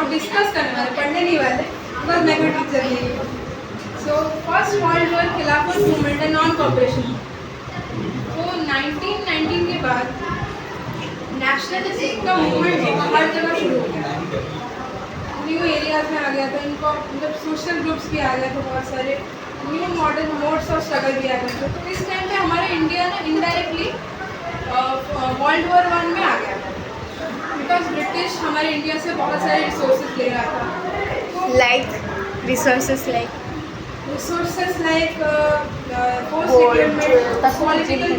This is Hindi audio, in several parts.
डिस्कस करने वाले, पढ़ने नहीं वाले, बस मैं कोई टीचर नहीं हूँ। सो फर्स्ट वर्ल्ड वॉर खिलाफत मूवमेंट है नॉन कॉपरेशन। तो 1919 के बाद नेशनलिज्म का मूवमेंट हर जगह शुरू हो गया, न्यू एरियाज में आ गया था, इनको मतलब सोशल ग्रुप्स भी आ गए थे, बहुत सारे new modern modes of struggle भी आ गए थे। तो इस टाइम पे हमारे इंडिया ना इनडायरेक्टली वर्ल्ड वॉर 1 में आ गया था, बिकॉज ब्रिटिश हमारे इंडिया से बहुत सारे रिसोर्सेज ले रहा था। Like resources like post recruitment, political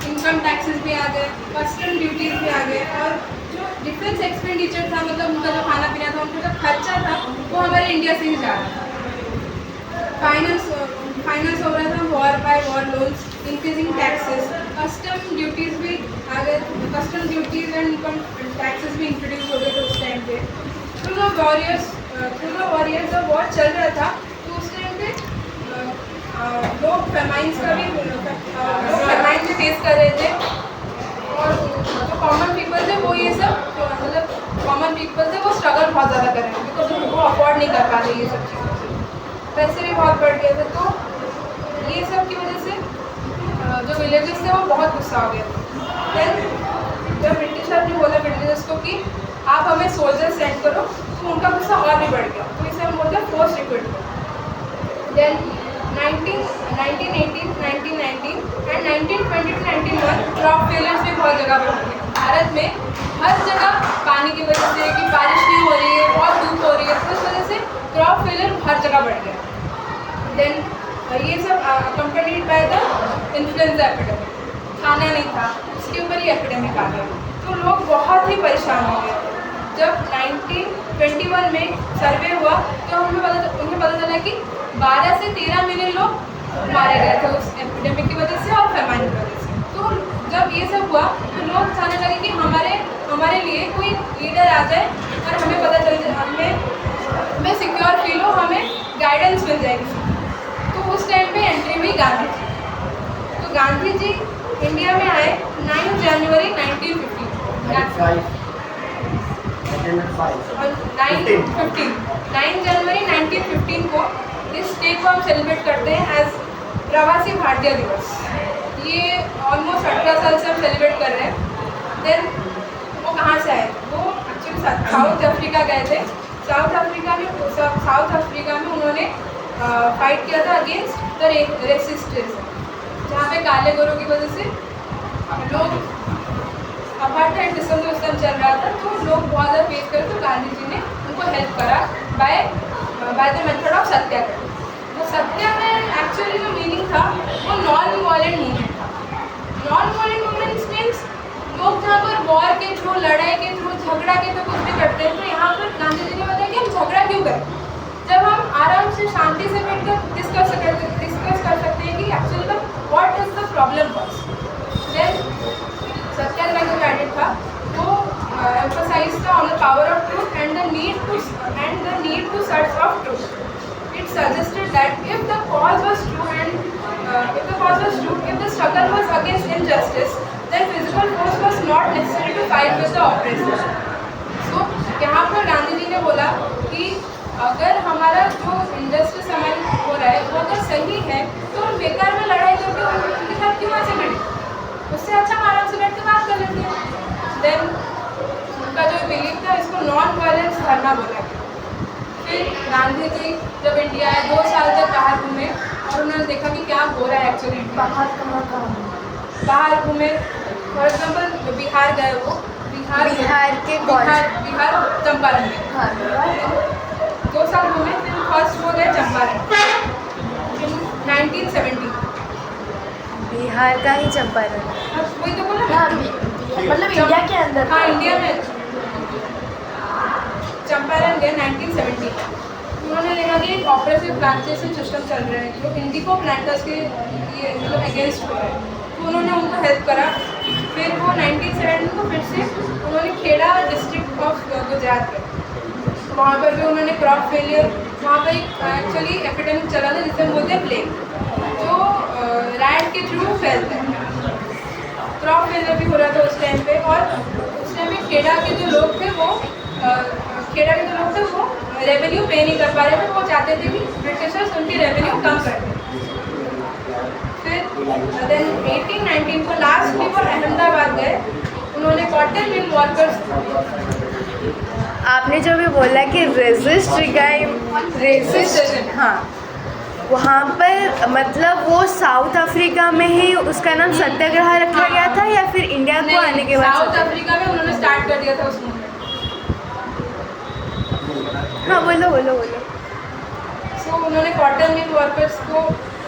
income taxes भी आ गए, कस्टम ड्यूटीज भी आ गए, और जो डिफेंस एक्सपेंडिचर था, मतलब उनका जो खाना पीना था, उनका जो खर्चा था, वो हमारे इंडिया से ही जा रहा था। फाइनेंस हो रहा था war by war loans, increasing taxes, custom duties भी आ गए, custom duties and income taxes भी इंट्रोड्यूस हो गए थे उस टाइम पे। थ्रू द वॉरियर्स जब वॉर चल रहा था, तो उस टाइम पे लोग फेमाइन भी फेस कर रहे थे, और जो कॉमन पीपल थे वो ये सब मतलब कॉमन पीपल थे वो स्ट्रगल बहुत ज़्यादा कर रहे थे, बिकॉज वो अफोर्ड नहीं कर पा रहे ये सब चीज़ें, पैसे भी बहुत बढ़ गए थे। तो ये सब की वजह से जो विलेजेस थे वो बहुत गुस्सा हो गए थे। देन जब ब्रिटिशर ने बोला विलेजेस को कि आप हमें सोल्जर सेंड करो, तो उनका गुस्सा और भी बढ़ गया, तो इसे हम बोलते हैं force recruitment. Then 1918, 1919 and 1920 to 1921 crop failures भी बहुत जगह पर हो गए भारत में, हर जगह पानी की वजह से, कि बारिश नहीं हो रही है, बहुत धूप हो रही है, तो इस वजह से क्रॉप फेलियर हर जगह बढ़ गया। देन ये सब accompanied by the influenza epidemic, खाना नहीं था, उसके ऊपर ही एपिडेमिक आ गया, तो लोग बहुत ही परेशान हो गए। जब 1921 में सर्वे हुआ तो उन्हें पता चला कि 12 से 13 मिलियन लोग मारे गए थे उस एपिडेमिक की वजह से और फेमाइन की वजह से। तो जब ये सब हुआ तो लोग चाहने लगे कि हमारे लिए कोई लीडर आ जाए और हमें पता चल जाए, हमें सिक्योर फील हो, हमें गाइडेंस मिल जाएगी। तो उस टाइम पे एंट्री हुई गांधी जी। तो गांधी जी इंडिया में आए 9 जनवरी 1915 और 9 जनवरी 1915 को इस डे को हम सेलिब्रेट करते हैं एज प्रवासी भारतीय दिवस। ये ऑलमोस्ट 18 साल से हम सेलिब्रेट कर रहे हैं। देन वो कहाँ से आए? वो एक्चुअली साउथ अफ्रीका गए थे। साउथ अफ्रीका में उन्होंने फाइट किया था अगेंस्ट द रेसिस्टेंस, जहाँ पे काले गोरों की वजह से लोग अपार्टमेंट सिस्टम जो उस टाइम चल रहा था, तो लोग बहुत ज़्यादा फेस करे, तो गांधी जी ने उनको हेल्प करा बाय द मेथड ऑफ सत्याग्रह। तो सत्याग्रह एक्चुअली जो मीनिंग था वो नॉन वायलेंट मूवमेंट था। नॉन वायलेंट मूवमेंट्स मीन्स लोग जहाँ पर वॉर के थ्रू, लड़ाई के थ्रू, झगड़ा के थ्रू कुछ भी करते हैं, तो यहाँ पर गांधी जी ने बताया कि हम झगड़ा क्यों करें, जब हम आराम से शांति से बैठकर डिस्कस कर सकते हैं कि actually what is the problem was. Then satyagraha जो एडेड था वो एम्फसाइज था on the power of truth and the need to search of truth. It suggested that if the struggle was against injustice, then physical force was not necessary to fight with the oppressor. So यहाँ पर गांधी जी ने बोला कि अगर हमारा जो इनजस्टिस हमारे हो रहा है वो अगर सही है, तो हम बेकार में लड़ाई करके उनके साथ क्यों ऐसे लड़े, उससे अच्छा हम आराम से बैठ के बात कर लेते हैं। देन उनका जो बिलीफ था, इसको नॉन वायलेंस धरना बोला गया। फिर गांधी जी जब इंडिया आए 2 साल तक बाहर घूमे और उन्होंने देखा कि क्या हो रहा है एक्चुअली। बाहर घूमे, फॉर एग्जाम्पल बिहार गए वो, बिहार चंपारण में 2 साल घूमे। फिर फर्स्ट वो गए चंपारण 1970, बिहार का ही चंपारण, वही तो बोला ना, मतलब इंडिया के अंदर। हाँ, इंडिया में चंपारण गए 1970। उन्होंने देखा कि एक ऑपरेसिव प्लांटेशन सिस्टम चल रहा है, जो इंडिको प्लांटर्स के ये मतलब अगेंस्ट हो रहा है, तो उन्होंने उनको हेल्प करा। फिर वो 1970 को फिर से उन्होंने खेड़ा डिस्ट्रिक्ट ऑफ गुजरात में, वहाँ पर भी उन्होंने क्रॉप फेलियर, वहाँ पर एक एक्चुअली एपिडेमिक चला था जिसे बोलते हैं प्लेग, जो रैट के थ्रू फैलता है। क्रॉप फेलियर भी हो रहा था उस टाइम पे, और उस टाइम पे खेड़ा के जो लोग थे वो रेवेन्यू पे नहीं कर पा रहे थे, वो चाहते थे कि ब्रिटिशर्स उनकी रेवेन्यू कम कर दें। फिर देन 1819 को लास्ट भी वो अहमदाबाद गए, उन्होंने कॉटन मिल वर्कर्स, आपने जो भी बोला कि रेजिस्ट, हाँ, वहाँ पर मतलब वो साउथ अफ्रीका में ही उसका नाम सत्याग्रह रखा गया था या फिर इंडिया को आने के बाद? साउथ अफ्रीका में उन्होंने स्टार्ट कर दिया था उस मूवमेंट। हाँ, बोलो बोलो बोलो। सो उन्होंने कॉटन मिल वर्कर्स को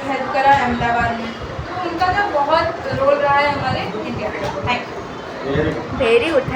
हेल्प करा अहमदाबाद में, तो उनका ना बहुत रोल रहा है हमारे इंडिया में। Thank you. Very good.